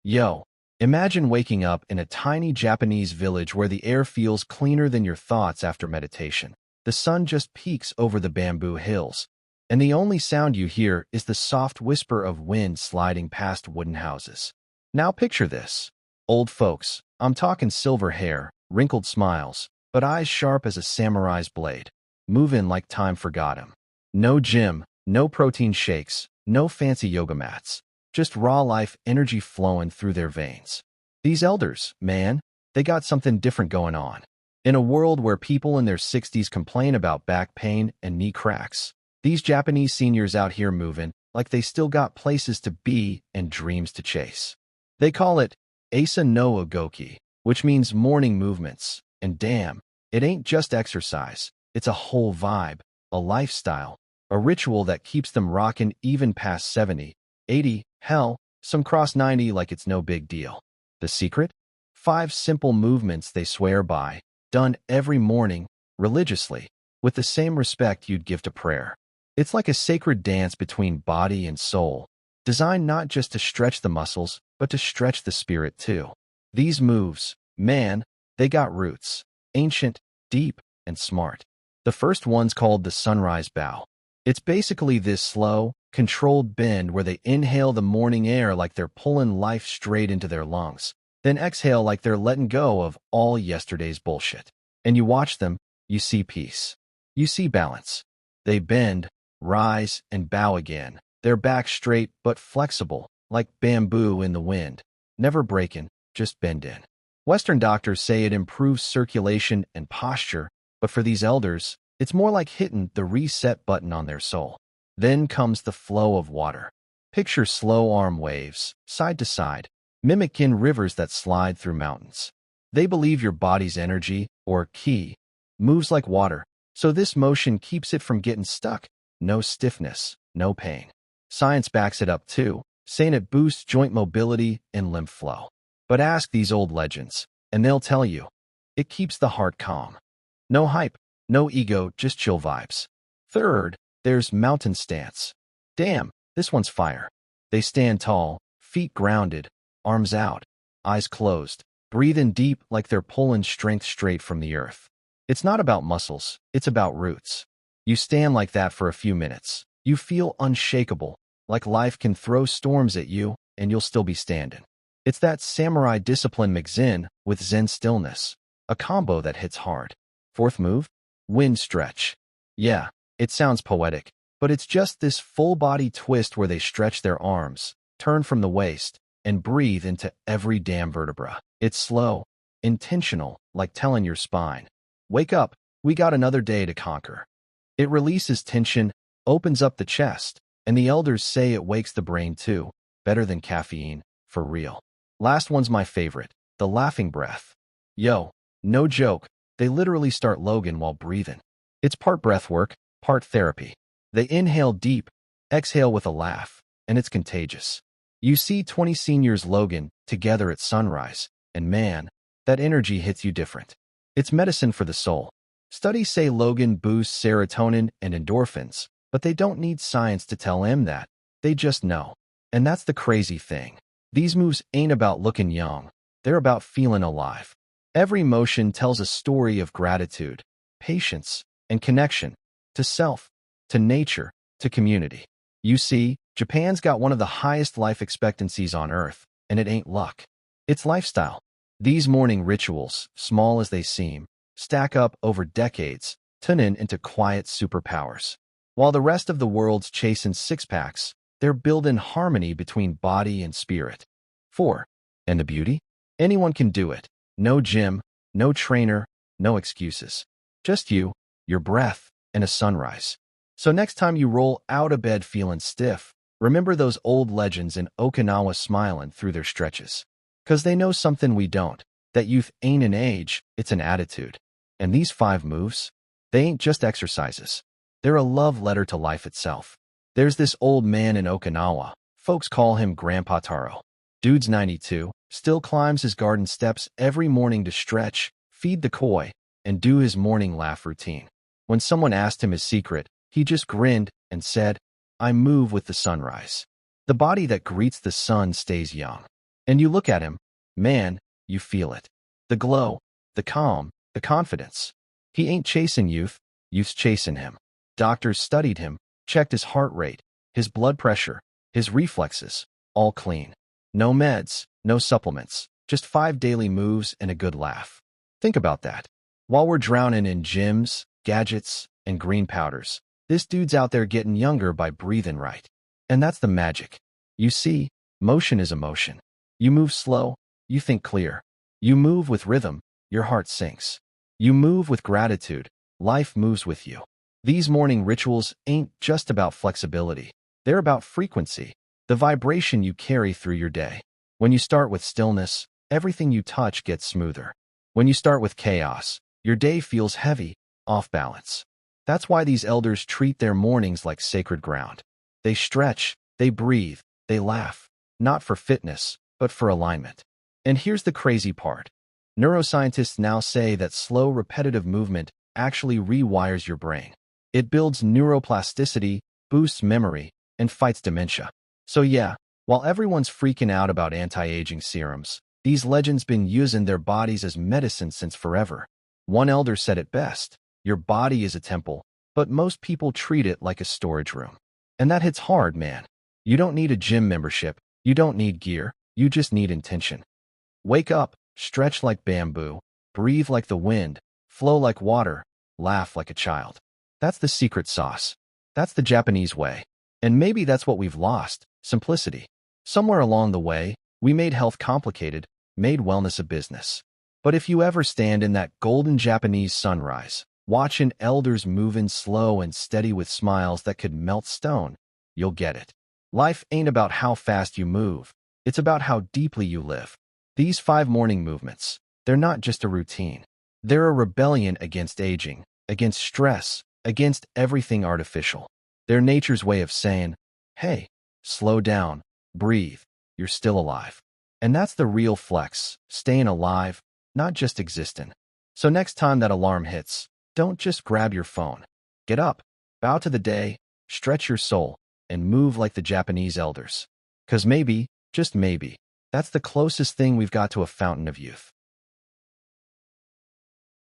Yo, imagine waking up in a tiny Japanese village where the air feels cleaner than your thoughts after meditation. The sun just peeks over the bamboo hills, and the only sound you hear is the soft whisper of wind sliding past wooden houses. Now picture this. Old folks, I'm talking silver hair, wrinkled smiles, but eyes sharp as a samurai's blade, moving like time forgot him. No gym, no protein shakes, no fancy yoga mats. Just raw life energy flowing through their veins. These elders, man, they got something different going on. In a world where people in their 60s complain about back pain and knee cracks, these Japanese seniors out here moving like they still got places to be and dreams to chase. They call it Asa no Ugoki, which means morning movements. And damn, it ain't just exercise. It's a whole vibe, a lifestyle, a ritual that keeps them rocking even past 70, 80, hell, some cross 90 like it's no big deal. The secret? 5 simple movements they swear by, done every morning, religiously, with the same respect you'd give to prayer. It's like a sacred dance between body and soul, designed not just to stretch the muscles, but to stretch the spirit too. These moves, man, they got roots, ancient, deep, and smart. The first one's called the sunrise bow. It's basically this slow, controlled bend where they inhale the morning air like they're pulling life straight into their lungs, then exhale like they're letting go of all yesterday's bullshit. And you watch them, you see peace. You see balance. They bend, rise, and bow again. Their back straight but flexible, like bamboo in the wind. Never breaking, just bending. Western doctors say it improves circulation and posture, but for these elders, it's more like hitting the reset button on their soul. Then comes the flow of water. Picture slow arm waves, side to side, mimicking rivers that slide through mountains. They believe your body's energy, or ki, moves like water, so this motion keeps it from getting stuck. No stiffness, no pain. Science backs it up too, saying it boosts joint mobility and lymph flow. But ask these old legends, and they'll tell you, it keeps the heart calm. No hype, no ego, just chill vibes. Third, there's mountain stance. Damn, this one's fire. They stand tall, feet grounded, arms out, eyes closed, breathing deep like they're pulling strength straight from the earth. It's not about muscles, it's about roots. You stand like that for a few minutes. You feel unshakable, like life can throw storms at you, and you'll still be standing. It's that samurai discipline mixed in with Zen stillness, a combo that hits hard. Fourth move? Wind stretch. Yeah, it sounds poetic, but it's just this full-body twist where they stretch their arms, turn from the waist, and breathe into every damn vertebra. It's slow, intentional, like telling your spine, wake up, we got another day to conquer. It releases tension, opens up the chest, and the elders say it wakes the brain too, better than caffeine, for real. Last one's my favorite, the laughing breath. Yo, no joke, they literally start Logan while breathing. It's part breath work, part therapy. They inhale deep, exhale with a laugh, and it's contagious. You see 20 seniors Logan together at sunrise, and man, that energy hits you different. It's medicine for the soul. Studies say Logan boosts serotonin and endorphins, but they don't need science to tell him that. They just know. And that's the crazy thing. These moves ain't about looking young. They're about feeling alive. Every motion tells a story of gratitude, patience, and connection to self, to nature, to community. You see, Japan's got one of the highest life expectancies on Earth, and it ain't luck. It's lifestyle. These morning rituals, small as they seem, stack up over decades, turning into quiet superpowers. While the rest of the world's chasing six-packs, they're building harmony between body and spirit. 4. And the beauty? Anyone can do it. No gym, no trainer, no excuses. Just you, your breath, and a sunrise. So next time you roll out of bed feeling stiff, remember those old legends in Okinawa smiling through their stretches. 'Cause they know something we don't, that youth ain't an age, it's an attitude. And these 5 moves, they ain't just exercises. They're a love letter to life itself. There's this old man in Okinawa, folks call him Grandpa Taro. Dude's 92, still climbs his garden steps every morning to stretch, feed the koi, and do his morning laugh routine. When someone asked him his secret, he just grinned and said, I move with the sunrise. The body that greets the sun stays young. And you look at him, man, you feel it. The glow, the calm, the confidence. He ain't chasing youth, youth's chasing him. Doctors studied him, checked his heart rate, his blood pressure, his reflexes, all clean. No meds, no supplements, just 5 daily moves and a good laugh. Think about that. While we're drowning in gyms, gadgets, and green powders, this dude's out there getting younger by breathing right. And that's the magic. You see, motion is emotion. You move slow, you think clear. You move with rhythm, your heart sinks. You move with gratitude, life moves with you. These morning rituals ain't just about flexibility. They're about frequency, the vibration you carry through your day. When you start with stillness, everything you touch gets smoother. When you start with chaos, your day feels heavy, off balance. That's why these elders treat their mornings like sacred ground. They stretch, they breathe, they laugh, not for fitness, but for alignment. And here's the crazy part. Neuroscientists now say that slow, repetitive movement actually rewires your brain. It builds neuroplasticity, boosts memory, and fights dementia. So yeah, while everyone's freaking out about anti-aging serums, these legends been using their bodies as medicine since forever. One elder said it best, your body is a temple, but most people treat it like a storage room. And that hits hard, man. You don't need a gym membership, you don't need gear, you just need intention. Wake up, stretch like bamboo, breathe like the wind, flow like water, laugh like a child. That's the secret sauce. That's the Japanese way. And maybe that's what we've lost, simplicity. Somewhere along the way, we made health complicated, made wellness a business. But if you ever stand in that golden Japanese sunrise, watching elders moving slow and steady with smiles that could melt stone, you'll get it. Life ain't about how fast you move. It's about how deeply you live. These 5 morning movements, they're not just a routine. They're a rebellion against aging, against stress, against everything artificial. They're nature's way of saying, hey, slow down, breathe, you're still alive. And that's the real flex, staying alive, not just existing. So next time that alarm hits, don't just grab your phone. Get up, bow to the day, stretch your soul, and move like the Japanese elders. 'Cause maybe, just maybe, that's the closest thing we've got to a fountain of youth.